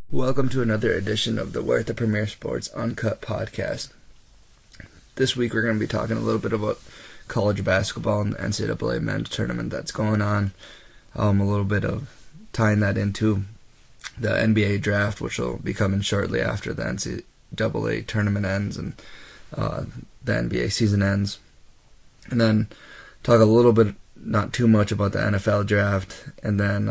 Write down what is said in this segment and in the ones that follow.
Welcome to another edition of the Worth of Premier Sports Uncut Podcast. This week we're going to be talking a little bit about college basketball and the NCAA men's tournament that's going on. A little bit of tying that into the NBA draft, which will be coming shortly after the NCAA tournament ends and the NBA season ends. And then talk a little bit, not too much, about the NFL draft. And then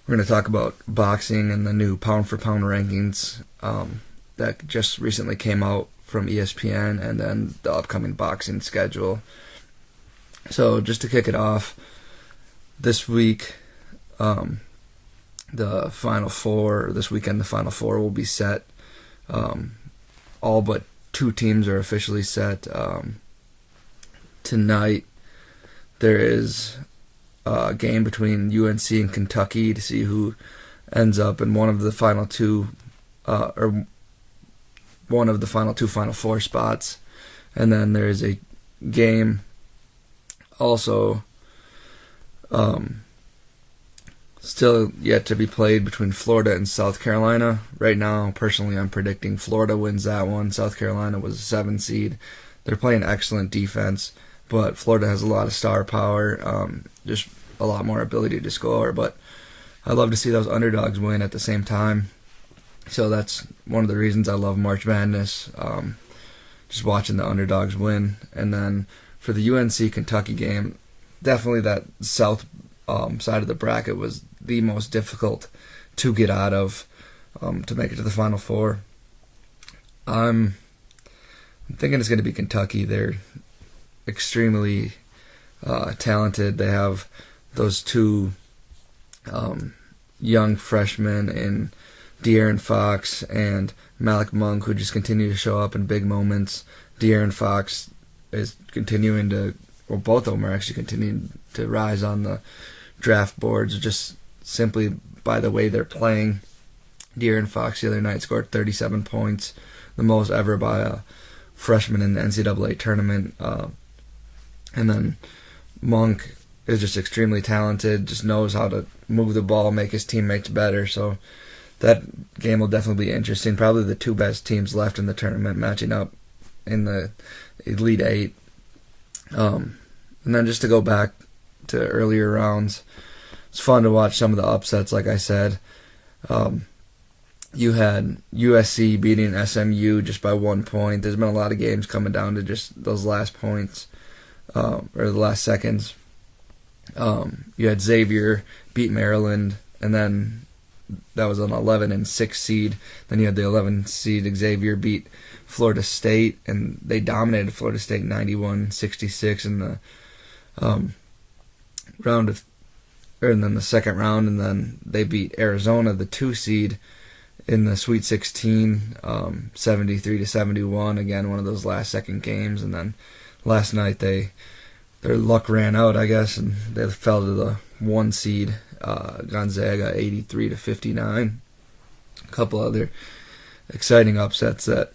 we're going to talk about boxing and the new pound-for-pound rankings that just recently came out from ESPN, and then the upcoming boxing schedule. So just to kick it off, this week, the Final Four, this weekend the Final Four will be set. All but two teams are officially set. Tonight there is a game between UNC and Kentucky to see who ends up in one of the final two Final Four spots. And then there is a game also still yet to be played between Florida and South Carolina. Right now, personally, I'm predicting Florida wins that one. South Carolina was a 7 seed. They're playing excellent defense, but Florida has a lot of star power, just a lot more ability to score. But I love to see those underdogs win at the same time. So that's one of the reasons I love March Madness, just watching the underdogs win. And then for the UNC-Kentucky game, definitely that south side of the bracket was the most difficult to get out of to make it to the Final Four. I'm thinking it's going to be Kentucky. They're extremely talented. They have those two young freshmen in De'Aaron Fox and Malik Monk, who just continue to show up in big moments. De'Aaron Fox is continuing to, well, both of them are actually continuing to rise on the draft boards just simply by the way they're playing. De'Aaron Fox the other night scored 37 points, the most ever by a freshman in the NCAA tournament. And then Monk is just extremely talented, just knows how to move the ball, make his teammates better. So that game will definitely be interesting. Probably the two best teams left in the tournament matching up in the Elite Eight. And then just to go back to earlier rounds, it's fun to watch some of the upsets, like I said. You had USC beating SMU just by 1 point. There's been a lot of games coming down to just those last points, or the last seconds. You had Xavier beat Maryland, and then that was an 11 and 6 seed. Then you had the 11 seed Xavier beat Florida State, and they dominated Florida State 91-66 in the and then the second round, and then they beat Arizona, the 2 seed, in the Sweet 16, 73-71. Again, one of those last second games. And then last night their luck ran out, I guess, and they fell to the 1 seed, Gonzaga, 83-59. A couple other exciting upsets that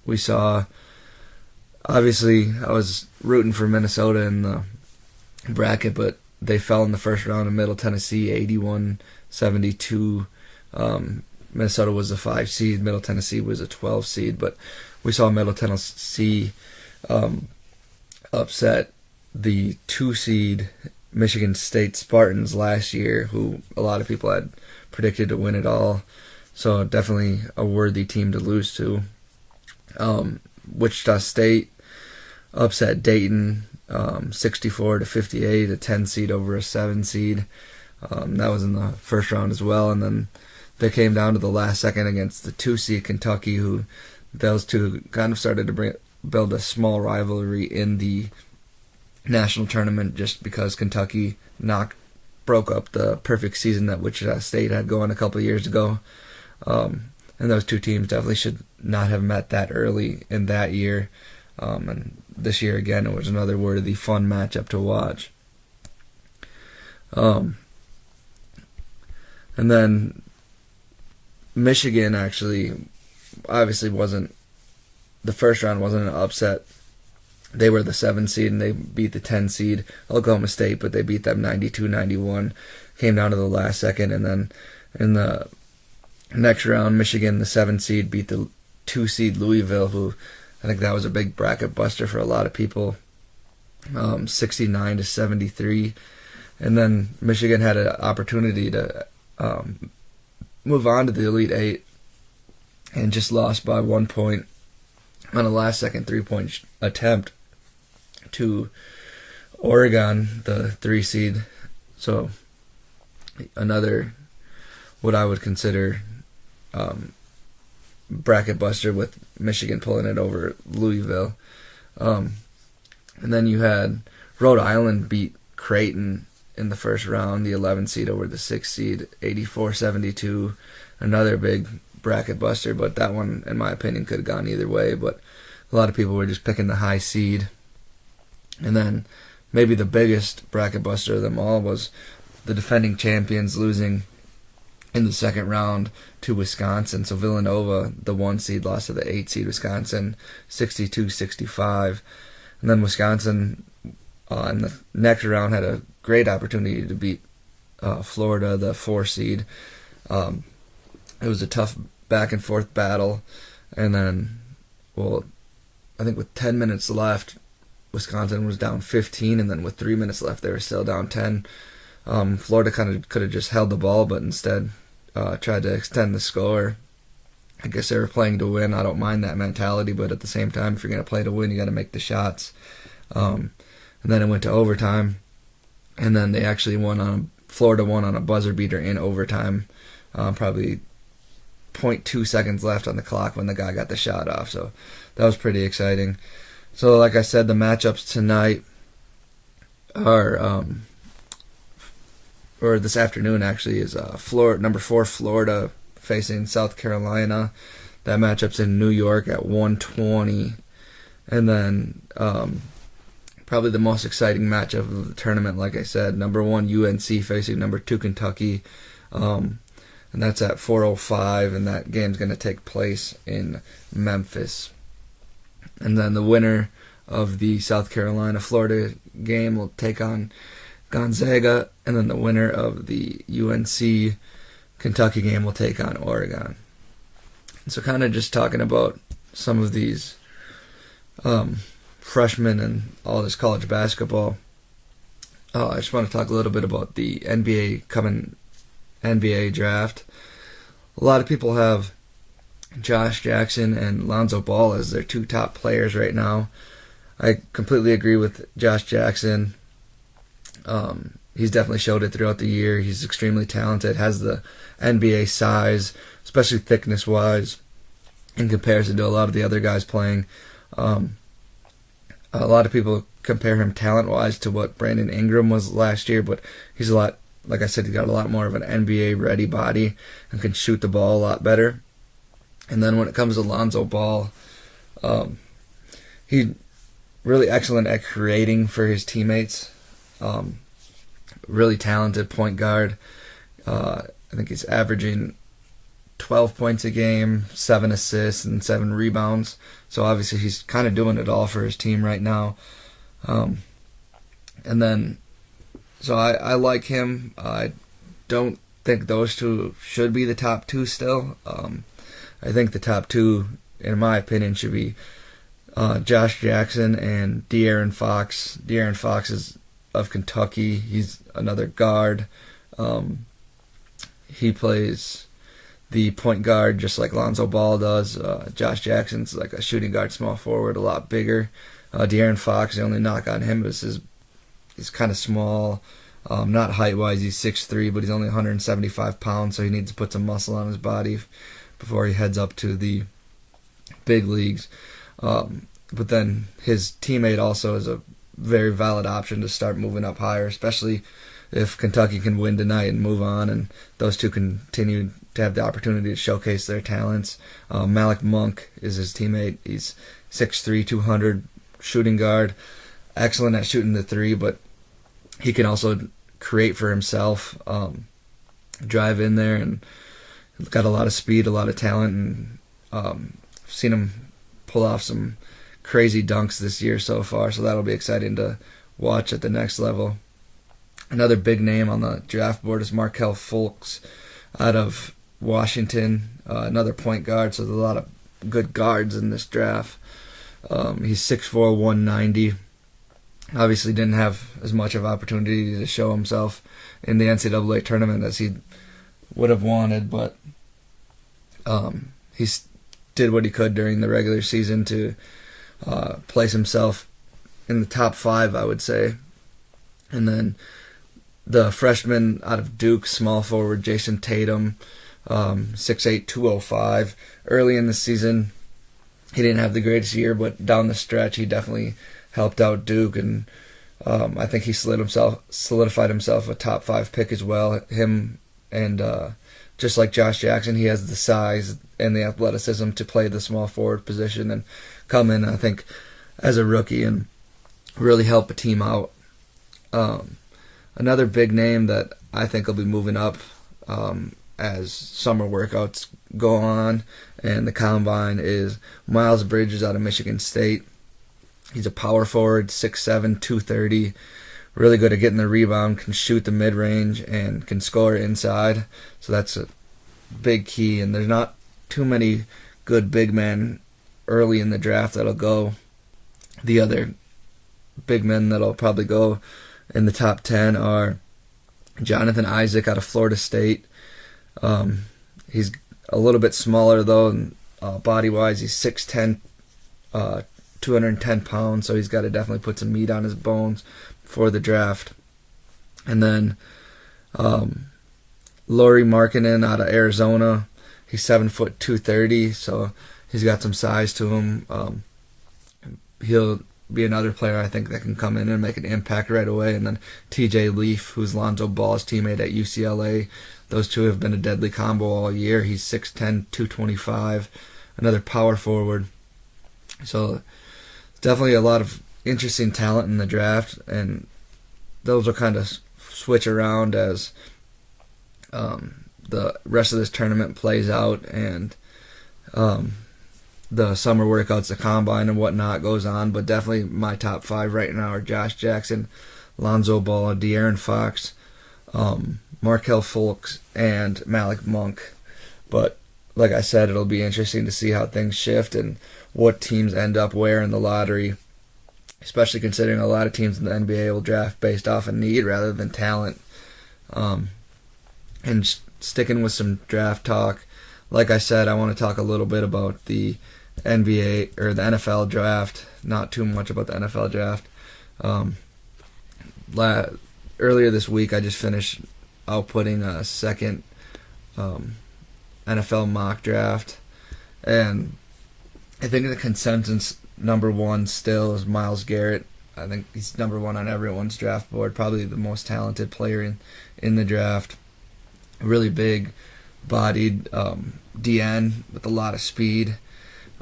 we saw. Obviously, I was rooting for Minnesota in the bracket, but they fell in the first round of Middle Tennessee, 81-72. Minnesota was a 5 seed, Middle Tennessee was a 12 seed, but we saw Middle Tennessee upset the 2 seed Michigan State Spartans last year, who a lot of people had predicted to win it all. So definitely a worthy team to lose to. Wichita State upset Dayton 64-58, a 10 seed over a 7 seed. That was in the first round as well. And then they came down to the last second against the 2 seed Kentucky, who those two kind of started to build a small rivalry in the national tournament, just because Kentucky broke up the perfect season that Wichita State had going a couple of years ago. And those two teams definitely should not have met that early in that year. And this year, again, it was another worthy, fun matchup to watch. And then Michigan actually obviously wasn't, the first round wasn't an upset. They were the 7 seed, and they beat the 10 seed, Oklahoma State, but they beat them 92-91. Came down to the last second, and then in the next round, Michigan, the 7 seed, beat the 2 seed Louisville, who I think that was a big bracket buster for a lot of people, 69-73. And then Michigan had an opportunity to move on to the Elite Eight and just lost by 1 point on a last-second 3-point attempt to Oregon, the 3 seed. So another, what I would consider bracket buster, with Michigan pulling it over Louisville. And then you had Rhode Island beat Creighton in the first round, the 11 seed over the 6 seed, 84-72. Another big bracket buster, but that one, in my opinion, could have gone either way. But a lot of people were just picking the high seed. And then maybe the biggest bracket buster of them all was the defending champions losing in the second round to Wisconsin. So Villanova, the 1 seed, lost to the 8 seed Wisconsin, 62-65. And then Wisconsin in the next round had a great opportunity to beat Florida, the 4 seed. It was a tough back and forth battle. And then, well, I think with 10 minutes left, Wisconsin was down 15, and then with 3 minutes left, they were still down 10. Florida kind of could have just held the ball, but instead tried to extend the score. I guess they were playing to win. I don't mind that mentality, but at the same time, if you're going to play to win, you got to make the shots. And then it went to overtime, and then they actually Florida won on a buzzer beater in overtime. Probably 0.2 seconds left on the clock when the guy got the shot off. So that was pretty exciting. So like I said, the matchups tonight are, or this afternoon actually, is number 4 Florida facing South Carolina. That matchup's in New York at 1:20. And then probably the most exciting matchup of the tournament, like I said, number 1 UNC facing number 2 Kentucky. And that's at 4:05, and that game's going to take place in Memphis. And then the winner of the South Carolina-Florida game will take on Gonzaga, and then the winner of the UNC-Kentucky game will take on Oregon. So kind of just talking about some of these freshmen and all this college basketball. I just want to talk a little bit about the NBA draft. A lot of people have Josh Jackson and Lonzo Ball as their 2 top players right now. I completely agree with Josh Jackson. He's definitely showed it throughout the year. He's extremely talented, has the NBA size, especially thickness-wise, in comparison to a lot of the other guys playing. A lot of people compare him talent-wise to what Brandon Ingram was last year, but he's a lot, like I said, he's got a lot more of an NBA-ready body and can shoot the ball a lot better. And then when it comes to Lonzo Ball, he's really excellent at creating for his teammates. Really talented point guard. I think he's averaging 12 points a game, 7 assists, and 7 rebounds. So obviously he's kind of doing it all for his team right now. And then, so I like him. I don't think those two should be the top 2 still. I think the top 2, in my opinion, should be Josh Jackson and De'Aaron Fox. De'Aaron Fox is of Kentucky. He's another guard. He plays the point guard just like Lonzo Ball does. Josh Jackson's like a shooting guard, small forward, a lot bigger. De'Aaron Fox, the only knock on him is he's kind of small. Not height-wise, he's 6'3", but he's only 175 pounds, so he needs to put some muscle on his body before he heads up to the big leagues. But then his teammate also is a very valid option to start moving up higher, especially if Kentucky can win tonight and move on, and those two continue to have the opportunity to showcase their talents. Malik Monk is his teammate. He's 6'3", 200 shooting guard, excellent at shooting the three, but he can also create for himself, drive in there, and got a lot of speed, a lot of talent, and seen him pull off some crazy dunks this year so far, so that'll be exciting to watch at the next level. Another big name on the draft board is Markelle Fultz out of Washington, another point guard, so there's a lot of good guards in this draft. He's 6'4", 190. Obviously didn't have as much of opportunity to show himself in the NCAA tournament as he would have wanted, but he did what he could during the regular season to place himself in the top 5, I would say. And then the freshman out of Duke, small forward Jason Tatum, 6'8", 205. Early in the season, he didn't have the greatest year, but down the stretch, he definitely helped out Duke, and I think he solidified himself a top 5 pick as well. Him and just like Josh Jackson, he has the size and the athleticism to play the small forward position and come in, I think, as a rookie and really help a team out. Another big name that I think will be moving up as summer workouts go on and the combine is Miles Bridges out of Michigan State. He's a power forward, 6'7", 230, really good at getting the rebound, can shoot the mid-range, and can score inside. So that's a big key, and there's not too many good big men early in the draft that'll go. The other big men that'll probably go in the top 10 are Jonathan Isaac out of Florida State. He's a little bit smaller, though, and body-wise, he's 6'10", 210 pounds, so he's got to definitely put some meat on his bones for the draft. And then Lauri Markkanen out of Arizona, he's 7 foot 230, so he's got some size to him. He'll be another player I think that can come in and make an impact right away. And then TJ Leaf, who's Lonzo Ball's teammate at UCLA. Those two have been a deadly combo all year. He's 6'10", 225, another power forward. So definitely a lot of interesting talent in the draft, and those will kind of switch around as the rest of this tournament plays out and the summer workouts, the combine and whatnot goes on. But definitely my top 5 right now are Josh Jackson, Lonzo Ball, De'Aaron Fox, Markelle Fultz, and Malik Monk. But like I said, it'll be interesting to see how things shift and what teams end up where in the lottery, especially considering a lot of teams in the NBA will draft based off of need rather than talent. And sticking with some draft talk, like I said, I want to talk a little bit about the NBA or the NFL draft, not too much about the NFL draft. Earlier this week, I just finished outputting a second NFL mock draft, and I think the consensus number 1 still is Myles Garrett. I think he's number 1 on everyone's draft board, probably the most talented player in the draft. Really big-bodied DN with a lot of speed,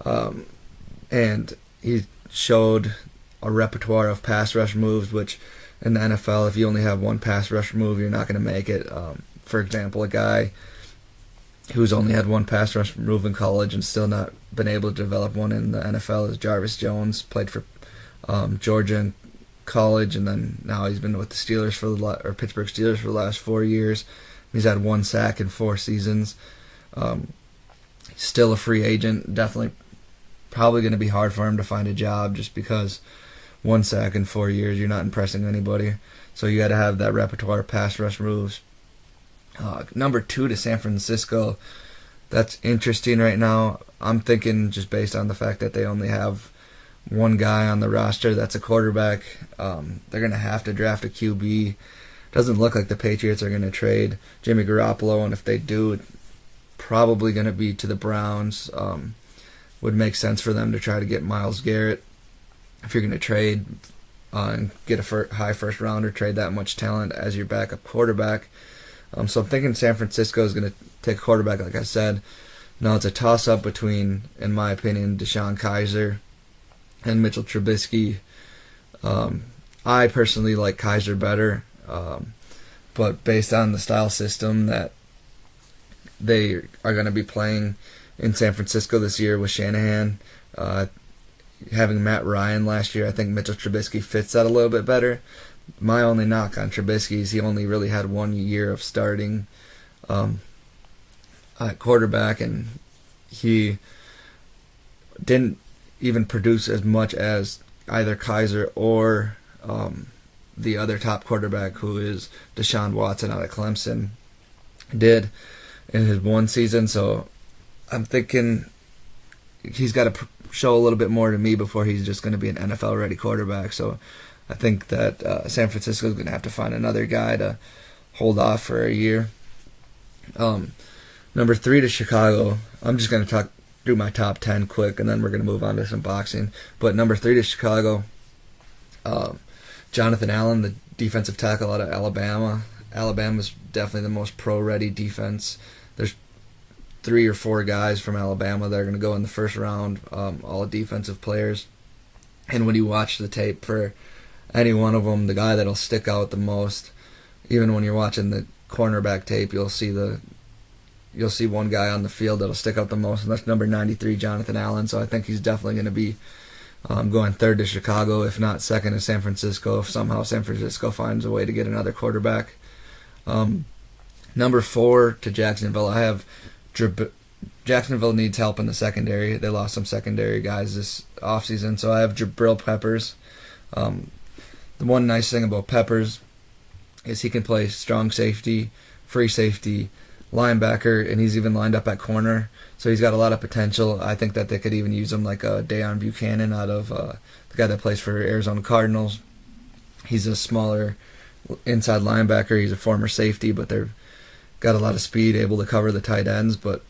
and he showed a repertoire of pass rush moves, which in the NFL, if you only have one pass rush move, you're not going to make it. For example, a guy who's only had one pass rush move in college and still not been able to develop one in the NFL is Jarvis Jones. Played for Georgia in college, and then now he's been with the Steelers or Pittsburgh Steelers for the last 4 years. He's had 1 sack in 4 seasons. Still a free agent. Definitely probably going to be hard for him to find a job just because 1 sack in 4 years, you're not impressing anybody. So you got to have that repertoire of pass rush moves. Number 2 to San Francisco. That's interesting right now. I'm thinking just based on the fact that they only have one guy on the roster that's a quarterback. They're going to have to draft a QB. Doesn't look like the Patriots are going to trade Jimmy Garoppolo, and if they do, it's probably going to be to the Browns. Would make sense for them to try to get Myles Garrett. If you're going to trade and get a high first rounder, trade that much talent as your backup quarterback. So I'm thinking San Francisco is going to take a quarterback, like I said. Now it's a toss-up between, in my opinion, Deshaun Kaiser and Mitchell Trubisky. I personally like Kaiser better, but based on the style system that they are going to be playing in San Francisco this year with Shanahan, having Matt Ryan last year, I think Mitchell Trubisky fits that a little bit better. My only knock on Trubisky is he only really had 1 year of starting at quarterback, and he didn't even produce as much as either Kaiser or the other top quarterback, who is Deshaun Watson out of Clemson, did in his one season. So I'm thinking he's got to show a little bit more to me before he's just going to be an NFL-ready quarterback. So I think that San Francisco is going to have to find another guy to hold off for a year. Number 3 to Chicago. I'm just going to do my top 10 quick, and then we're going to move on to some boxing. But number 3 to Chicago, Jonathan Allen, the defensive tackle out of Alabama. Alabama's definitely the most pro-ready defense. There's 3 or 4 guys from Alabama that are going to go in the first round, all defensive players. And when you watch the tape for any one of them, the guy that'll stick out the most, even when you're watching the cornerback tape, you'll see one guy on the field that'll stick out the most, and that's number 93, Jonathan Allen. So I think he's definitely going to be going 3rd to Chicago, if not 2nd to San Francisco, if somehow San Francisco finds a way to get another quarterback. Number 4 to Jacksonville. I have Jacksonville needs help in the secondary. They lost some secondary guys this offseason, so I have Jabril Peppers. The one nice thing about Peppers is he can play strong safety, free safety, linebacker, and he's even lined up at corner. So he's got a lot of potential. I think that they could even use him like a Deion Buchanan out of the guy that plays for Arizona Cardinals. He's a smaller inside linebacker. He's a former safety, but they've got a lot of speed, able to cover the tight ends. But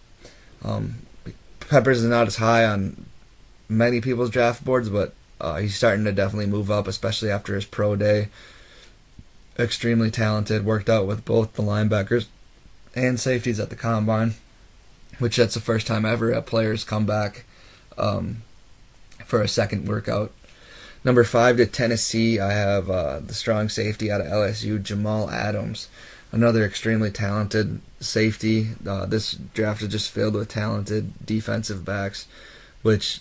Peppers is not as high on many people's draft boards, but he's starting to definitely move up, especially after his pro day. Extremely talented, worked out with both the linebackers and safeties at the combine, which that's the first time ever a player's come back for a second workout. Number 5 to Tennessee, I have the strong safety out of LSU, Jamal Adams, another extremely talented safety. This draft is just filled with talented defensive backs, which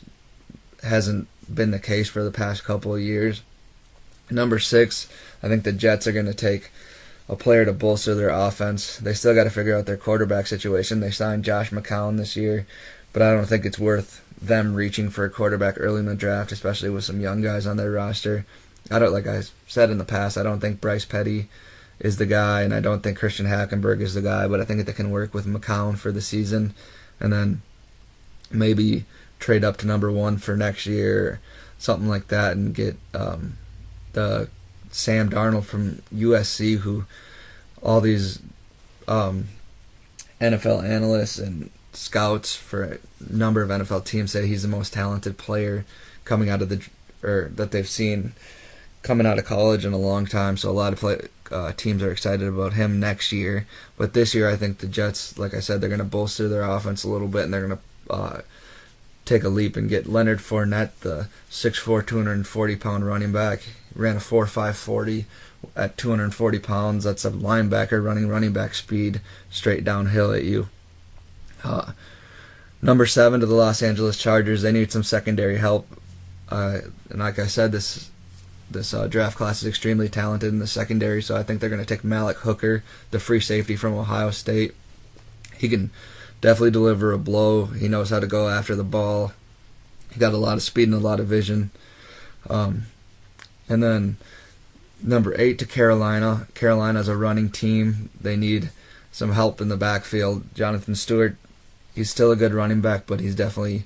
hasn't been the case for the past couple of years. Number 6, I think the Jets are going to take a player to bolster their offense. They still got to figure out their quarterback situation. They signed Josh McCown this year, but I don't think it's worth them reaching for a quarterback early in the draft, especially with some young guys on their roster. Like I said in the past, I don't think Bryce Petty is the guy, and I don't think Christian Hackenberg is the guy, but I think they can work with McCown for the season, and then maybe trade up to number 1 for next year, something like that, and get the Sam Darnold from USC, who all these NFL analysts and scouts for a number of NFL teams say he's the most talented player coming out of that they've seen coming out of college in a long time. So a lot of teams are excited about him next year. But this year, I think the Jets, like I said, they're going to bolster their offense a little bit, and they're going to take a leap and get Leonard Fournette, the 6'4", 240-pound running back. He ran a 4.5 40 at 240 pounds. That's a linebacker running back speed straight downhill at you. Number 7 to the Los Angeles Chargers. They need some secondary help. And like I said, this draft class is extremely talented in the secondary, so I think they're going to take Malik Hooker, the free safety from Ohio State. He can definitely deliver a blow. He knows how to go after the ball. He got a lot of speed and a lot of vision. And then number 8 to Carolina. Carolina's a running team. They need some help in the backfield. Jonathan Stewart, he's still a good running back, but he's definitely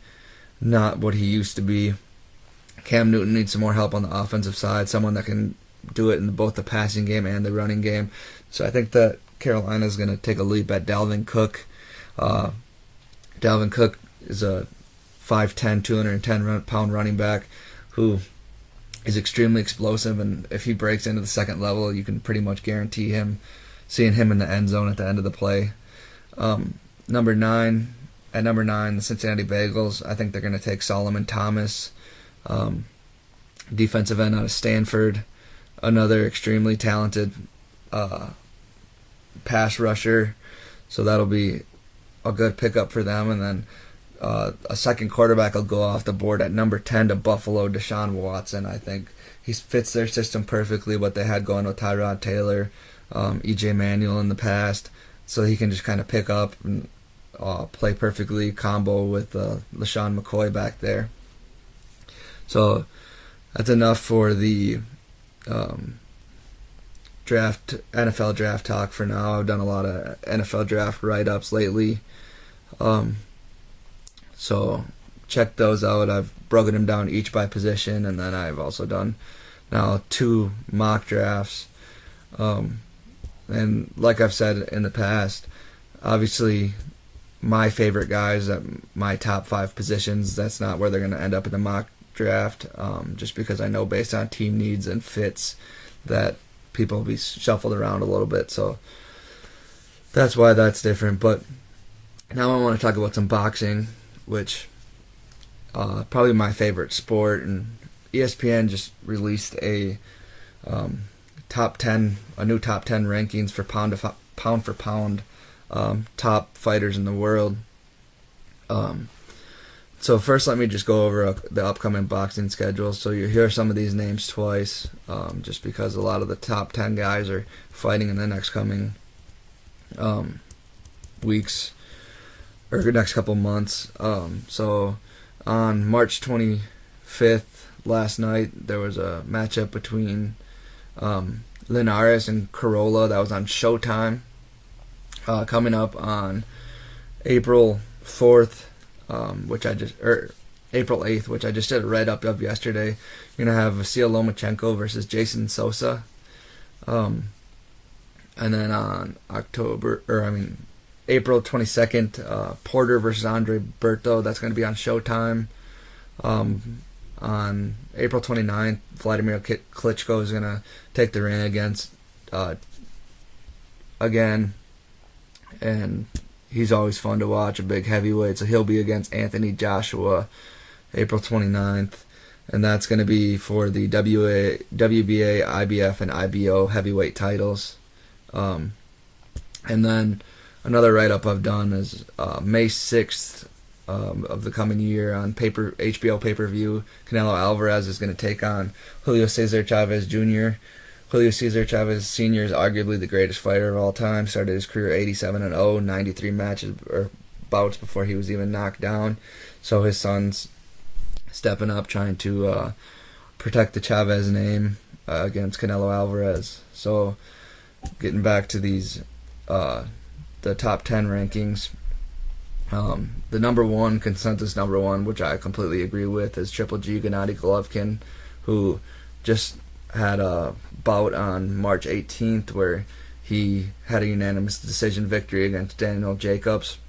not what he used to be. Cam Newton needs some more help on the offensive side, someone that can do it in both the passing game and the running game. So I think that Carolina's going to take a leap at Dalvin Cook. Dalvin Cook is a 5'10", 210-pound running back who is extremely explosive, and if he breaks into the second level, you can pretty much guarantee seeing him in the end zone at the end of the play. Number 9, the Cincinnati Bengals, I think they're going to take Solomon Thomas, defensive end out of Stanford, another extremely talented pass rusher, so that'll be a good pickup for them. And then a second quarterback will go off the board at number 10 to Buffalo, Deshaun Watson. I think he fits their system perfectly, what they had going with Tyrod Taylor, E.J. Manuel in the past. So he can just kind of pick up and play perfectly, combo with LaShawn McCoy back there. So that's enough for the NFL draft talk for now. I've done a lot of NFL draft write-ups lately. So check those out. I've broken them down each by position, and then I've also done now 2 mock drafts. And like I've said in the past, obviously my favorite guys at my top 5 positions, that's not where they're going to end up in the mock draft, just because I know based on team needs and fits that people will be shuffled around a little bit. So that's why that's different. But now I want to talk about some boxing, which probably my favorite sport, and ESPN just released a new top 10 rankings for pound for pound top fighters in the world. So first, let me just go over the upcoming boxing schedule. So you hear some of these names twice, just because a lot of the top 10 guys are fighting in the next coming weeks or next couple months. So on March 25th, last night, there was a matchup between Linares and Corolla that was on Showtime. Coming up on April 4th, April 8th, which I just did a write-up of yesterday. You're going to have Vasil Lomachenko versus Jason Sosa. And then on April 22nd, Porter versus Andre Berto. That's going to be on Showtime. On April 29th, Vladimir Klitschko is going to take the ring against again, and he's always fun to watch, a big heavyweight. So he'll be against Anthony Joshua April 29th, and that's going to be for the WBA, IBF, and IBO heavyweight titles. And then another write-up I've done is May 6th of the coming year on HBO pay-per-view. Canelo Alvarez is going to take on Julio Cesar Chavez Jr. Julio Cesar Chavez Sr. is arguably the greatest fighter of all time. Started his career 87-0, 93 matches or bouts before he was even knocked down. So his son's stepping up, trying to protect the Chavez name against Canelo Alvarez. So getting back to these, the top 10 rankings. The consensus number one, which I completely agree with, is Triple G Gennady Golovkin, who just had a bout on March 18th where he had a unanimous decision victory against Daniel Jacobs.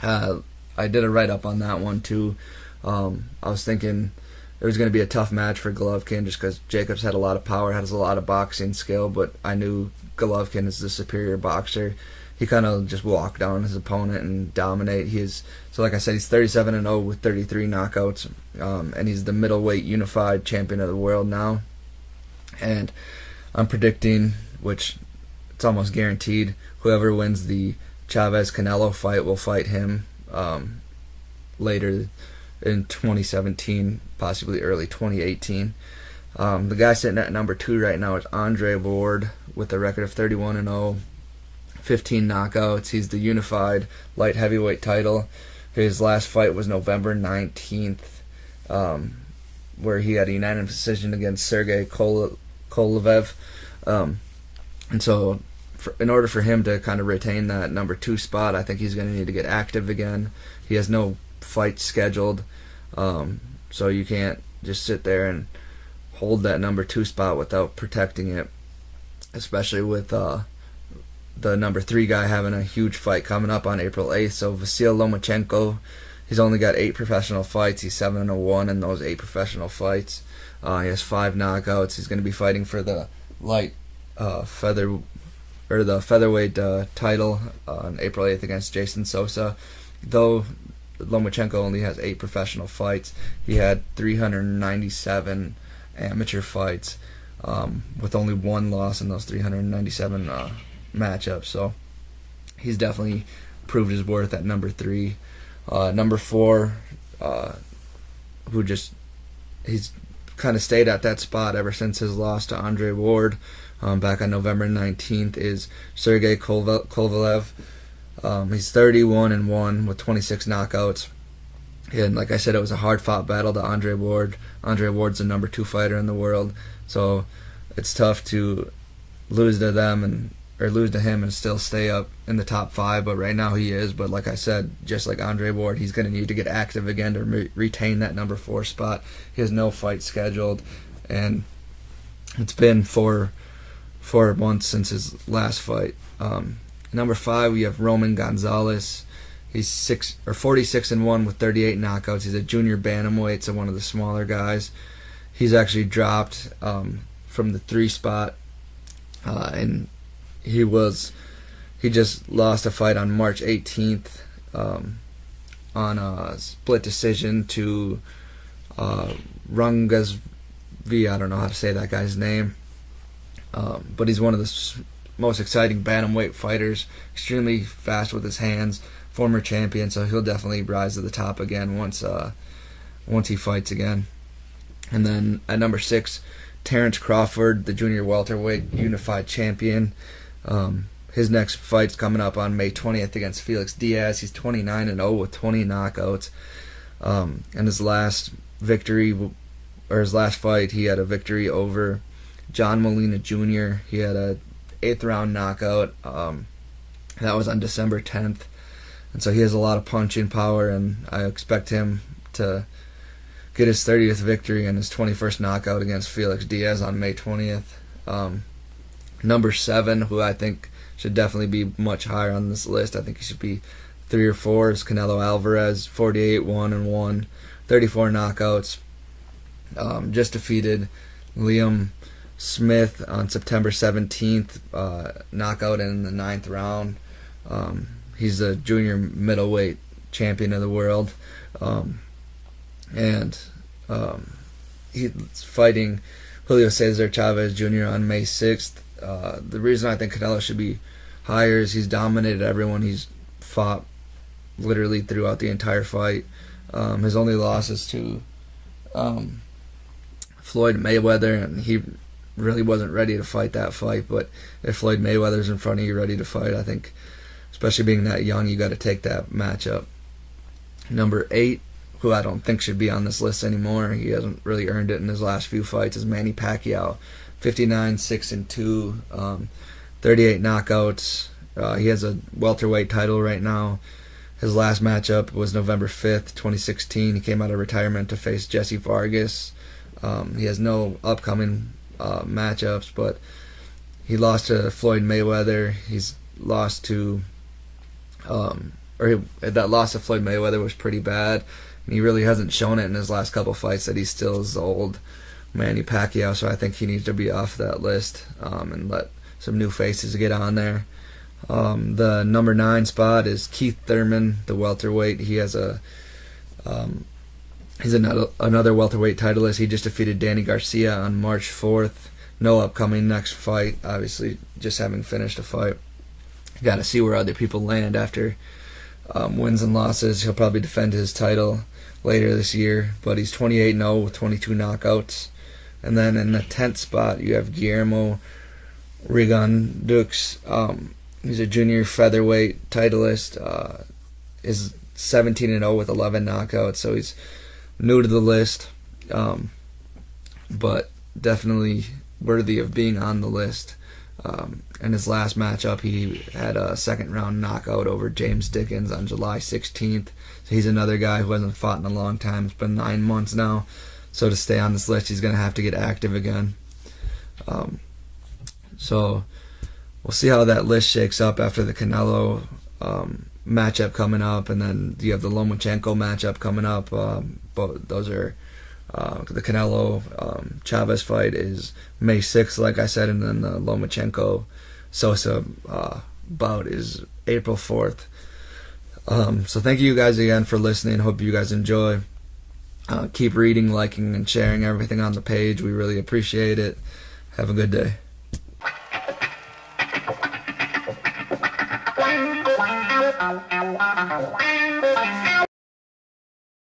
I did a write-up on that one too. I was thinking it was going to be a tough match for Golovkin just because Jacobs had a lot of power, has a lot of boxing skill, but I knew Golovkin is the superior boxer. He kind of just walked down his opponent and dominate. So like I said, he's 37-0 with 33 knockouts, and he's the middleweight unified champion of the world now. And I'm predicting, which it's almost guaranteed, whoever wins the Chavez-Canelo fight will fight him later in 2017, possibly early 2018. The guy sitting at number 2 right now is Andre Ward with a record of 31-0. 15 knockouts. He's the unified light heavyweight title. His last fight was November 19th, where he had a unanimous decision against Sergey Kolev. And so in order for him to kind of retain that number 2 spot, I think he's going to need to get active again. He has no fights scheduled, so you can't just sit there and hold that number 2 spot without protecting it, especially with the number 3 guy having a huge fight coming up on April 8th. So Vasil Lomachenko, he's only got 8 professional fights. He's 7-1 in those 8 professional fights. He has 5 knockouts. He's going to be fighting for the featherweight title on April 8th against Jason Sosa. Though Lomachenko only has 8 professional fights, he had 397 amateur fights, with only 1 loss in those 397 matchups. So he's definitely proved his worth at number 3. Number 4, he's kind of stayed at that spot ever since his loss to Andre Ward back on November 19th, is Sergey Kovalev. He's 31-1 with 26 knockouts. And like I said, it was a hard-fought battle to Andre Ward. Andre Ward's the number 2 fighter in the world, so it's tough to lose to him and still stay up in the top 5. But right now he is. But like I said, just like Andre Ward, he's going to need to get active again to retain that number 4 spot. He has no fight scheduled, and it's been 4 months since his last fight. Number 5, we have Roman Gonzalez. He's 46-1 with 38 knockouts. He's a junior bantamweight, so one of the smaller guys. He's actually dropped from the 3 spot, and he just lost a fight on March 18th on a split decision to Rungazvi. I don't know how to say that guy's name, but he's one of the most exciting bantamweight fighters. Extremely fast with his hands. Former champion, so he'll definitely rise to the top again once he fights again. And then at number 6, Terrence Crawford, the junior welterweight unified champion. His next fight's coming up on May 20th against Felix Diaz. He's 29-0 with 20 knockouts. And his last fight, he had a victory over John Molina Jr. He had a 8th round knockout. That was on December 10th. And so he has a lot of punching power, and I expect him to get his 30th victory and his 21st knockout against Felix Diaz on May 20th. Number 7, who I think should definitely be much higher on this list, I think he should be 3 or 4, is Canelo Alvarez, 48-1-1, 34 knockouts. Just defeated Liam Smith on September 17th, knockout in the 9th round. He's a junior middleweight champion of the world, and he's fighting Julio Cesar Chavez Jr. on May 6th. The reason I think Canelo should be higher is he's dominated everyone he's fought literally throughout the entire fight. His only loss is to Floyd Mayweather, and he really wasn't ready to fight that fight. But if Floyd Mayweather's in front of you ready to fight, I think, especially being that young, you got to take that matchup. Number 8, who I don't think should be on this list anymore, he hasn't really earned it in his last few fights, is Manny Pacquiao. 59-6-2, 38 knockouts. He has a welterweight title right now. His last matchup was November 5th, 2016. He came out of retirement to face Jesse Vargas. He has no upcoming matchups, but he lost to Floyd Mayweather. He's lost to that loss to Floyd Mayweather was pretty bad, and he really hasn't shown it in his last couple fights that he still is old Manny Pacquiao, so I think he needs to be off that list and let some new faces get on there. The number 9 spot is Keith Thurman, the welterweight. He has he's another welterweight titleist. He just defeated Danny Garcia on March 4th. No upcoming next fight, obviously just having finished a fight. Got to see where other people land after wins and losses. He'll probably defend his title later this year, but he's 28-0 with 22 knockouts. And then in the 10th spot, you have Guillermo Rigondux. He's a junior featherweight titleist. Is 17-0 with 11 knockouts, so he's new to the list, but definitely worthy of being on the list. In his last matchup, he had a second-round knockout over James Dickens on July 16th. So he's another guy who hasn't fought in a long time. It's been 9 months now. So to stay on this list, he's going to have to get active again. So we'll see how that list shakes up after the Canelo matchup coming up, and then you have the Lomachenko matchup coming up. But those are the Canelo Chavez fight is May 6th, like I said, and then the Lomachenko Sosa bout is April 4th. So thank you guys again for listening. Hope you guys enjoy. Keep reading, liking, and sharing everything on the page. We really appreciate it. Have a good day.